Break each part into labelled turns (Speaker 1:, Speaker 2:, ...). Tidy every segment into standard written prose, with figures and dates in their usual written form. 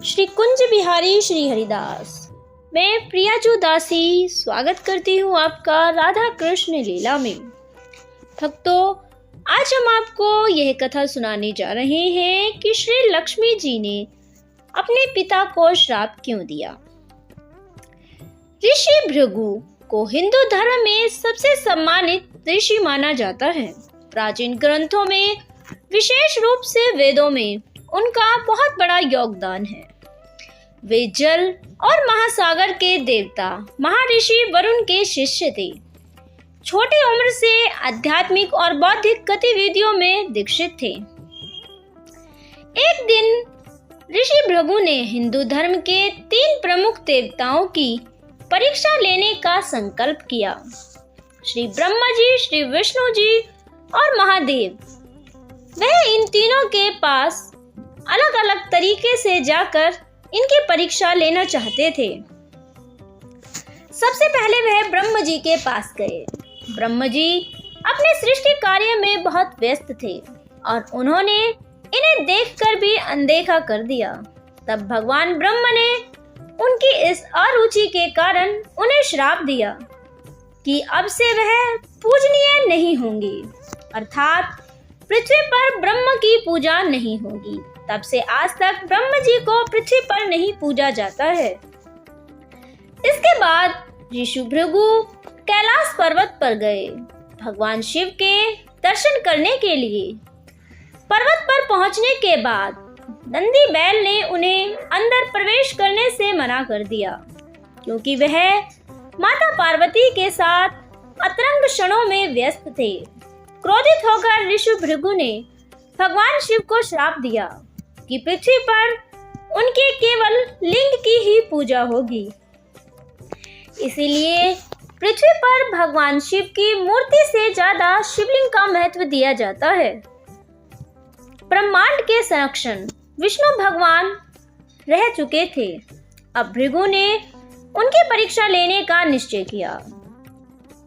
Speaker 1: श्री कुंज बिहारी श्री हरिदास। मैं प्रियाजू दासी स्वागत करती हूँ आपका राधा कृष्ण लीला में। भक्तों, आज हम आपको यह कथा सुनाने जा रहे हैं कि श्री लक्ष्मी जी ने अपने पिता को श्राप क्यों दिया। ऋषि भृगु को हिंदू धर्म में सबसे सम्मानित ऋषि माना जाता है। प्राचीन ग्रंथों में, विशेष रूप से वेदों में उनका बहुत बड़ा योगदान है। वे जल और महासागर के देवता महर्षि वरुण के शिष्य थे। छोटी उम्र से आध्यात्मिक और बौद्धिक गतिविधियों में दीक्षित थे। एक दिन ऋषि भृगु ने हिंदू धर्म के 3 प्रमुख देवताओं की परीक्षा लेने का संकल्प किया। श्री ब्रह्मा जी, श्री विष्णु जी और महादेव। वह इन तीनों के पास अलग अलग तरीके से जाकर इनकी परीक्षा लेना चाहते थे। सबसे पहले वह ब्रह्म जी के पास गए। ब्रह्म जी अपने सृष्टि कार्य में बहुत व्यस्त थे और उन्होंने इन्हें देखकर भी अनदेखा कर दिया। तब भगवान ब्रह्म ने उनकी इस अरुचि के कारण उन्हें श्राप दिया कि अब से वह पूजनीय नहीं होंगी, अर्थात पृथ्वी पर ब्रह्म की पूजा नहीं होगी। तब से आज तक ब्रह्म जी को पृथ्वी पर नहीं पूजा जाता है। इसके बाद ऋषि भृगु कैलाश पर्वत पर गए भगवान शिव के दर्शन करने के लिए। पर्वत पर पहुंचने के बाद नंदी बैल ने उन्हें अंदर प्रवेश करने से मना कर दिया, क्योंकि वह माता पार्वती के साथ अतरंग क्षणों में व्यस्त थे। क्रोधित होकर ऋषि भृगु ने भगवान शिव को श्राप दिया कि पृथ्वी पर उनके केवल लिंग की ही पूजा होगी। इसीलिए पृथ्वी पर भगवान शिव की मूर्ति से ज्यादा शिवलिंग का महत्व दिया जाता है। ब्रह्मांड के संरक्षण विष्णु भगवान रह चुके थे। अब भृगु ने उनकी परीक्षा लेने का निश्चय किया।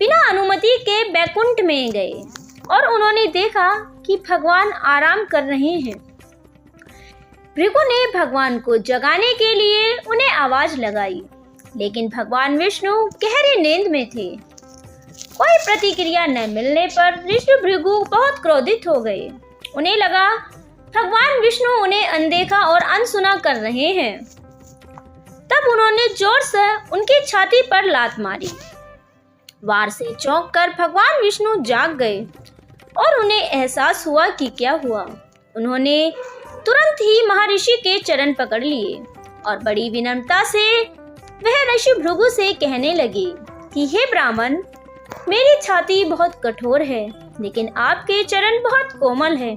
Speaker 1: बिना अनुमति के बैकुंठ में गए और उन्होंने देखा कि भगवान आराम कर रहे हैं। भृगु ने भगवान को जगाने के लिए उन्हें आवाज लगाई, लेकिन भगवान विष्णु गहरी नींद में थे। कोई प्रतिक्रिया न मिलने पर ऋषि भृगु बहुत क्रोधित हो गए। उन्हें लगा भगवान विष्णु उन्हें अनदेखा और अनसुना कर रहे हैं। तब उन्होंने जोर से उनकी छाती पर लात मारी। वार से चौंक कर भगवान विष्णु जाग गए और उन्हें एहसास हुआ कि क्या हुआ। उन्होंने तुरंत ही महर्षि के चरण पकड़ लिए और बड़ी विनम्रता से वह ऋषि भृगु से कहने लगे कि हे ब्राह्मण, मेरी छाती बहुत कठोर है, लेकिन आपके चरण बहुत कोमल है।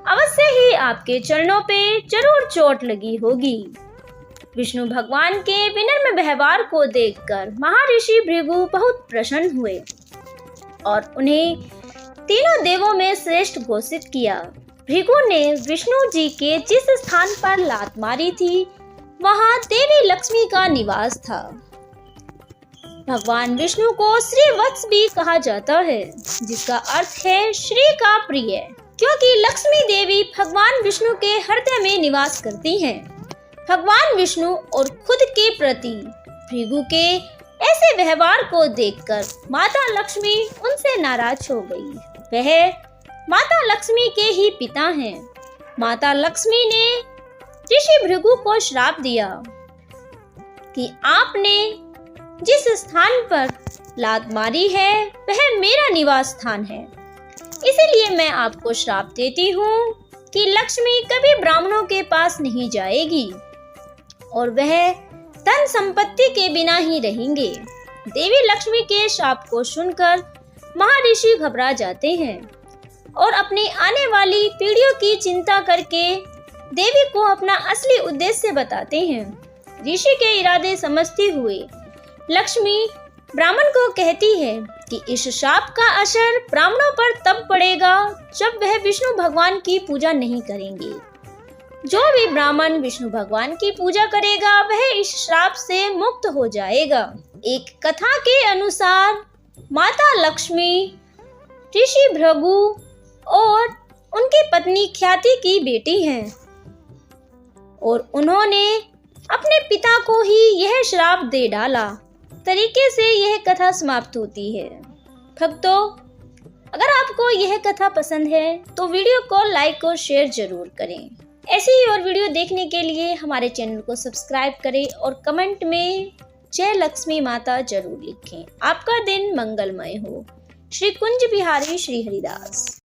Speaker 1: अवश्य ही आपके चरणों पे जरूर चोट लगी होगी। विष्णु भगवान के विनम्र व्यवहार को देखकर महर्षि भृगु बहुत प्रसन्न हुए और उन्हें तीनों देवों में श्रेष्ठ घोषित किया। भृगु ने विष्णु जी के जिस स्थान पर लात मारी थी, वहां देवी लक्ष्मी का निवास था। भगवान विष्णु को श्री वत्स भी कहा जाता है, जिसका अर्थ है श्री का प्रिय, क्योंकि लक्ष्मी देवी भगवान विष्णु के हृदय में निवास करती हैं। भगवान विष्णु और खुद के प्रति भृगु के ऐसे व्यवहार को देखकर माता लक्ष्मी उनसे नाराज हो गई। वह माता लक्ष्मी के ही पिता हैं। माता लक्ष्मी ने ऋषि भृगु को श्राप दिया कि आपने जिस स्थान पर लात मारी है वह मेरा निवास स्थान है। इसीलिए मैं आपको श्राप देती हूँ कि लक्ष्मी कभी ब्राह्मणों के पास नहीं जाएगी और वह धन संपत्ति के बिना ही रहेंगे। देवी लक्ष्मी के शाप को सुनकर महर्षि घबरा जाते हैं और अपनी आने वाली पीढ़ियों की चिंता करके देवी को अपना असली उद्देश्य बताते हैं। ऋषि के इरादे समझते हुए लक्ष्मी ब्राह्मण को कहती है कि इस शाप का असर ब्राह्मणों पर तब पड़ेगा जब वह विष्णु भगवान की पूजा नहीं करेंगे। जो भी ब्राह्मण विष्णु भगवान की पूजा करेगा वह इस श्राप से मुक्त हो जाएगा। एक कथा के अनुसार माता लक्ष्मी ऋषि भृगु और उनकी पत्नी ख्याति की बेटी हैं और उन्होंने को ही यह श्राप दे डाला। तरीके से यह कथा समाप्त होती है। भक्तों, अगर आपको यह कथा पसंद है तो वीडियो को लाइक और शेयर जरूर करें। ऐसी ही और वीडियो देखने के लिए हमारे चैनल को सब्सक्राइब करें और कमेंट में जय लक्ष्मी माता जरूर लिखें। आपका दिन मंगलमय हो। श्री कुंज बिहारी श्री हरिदास।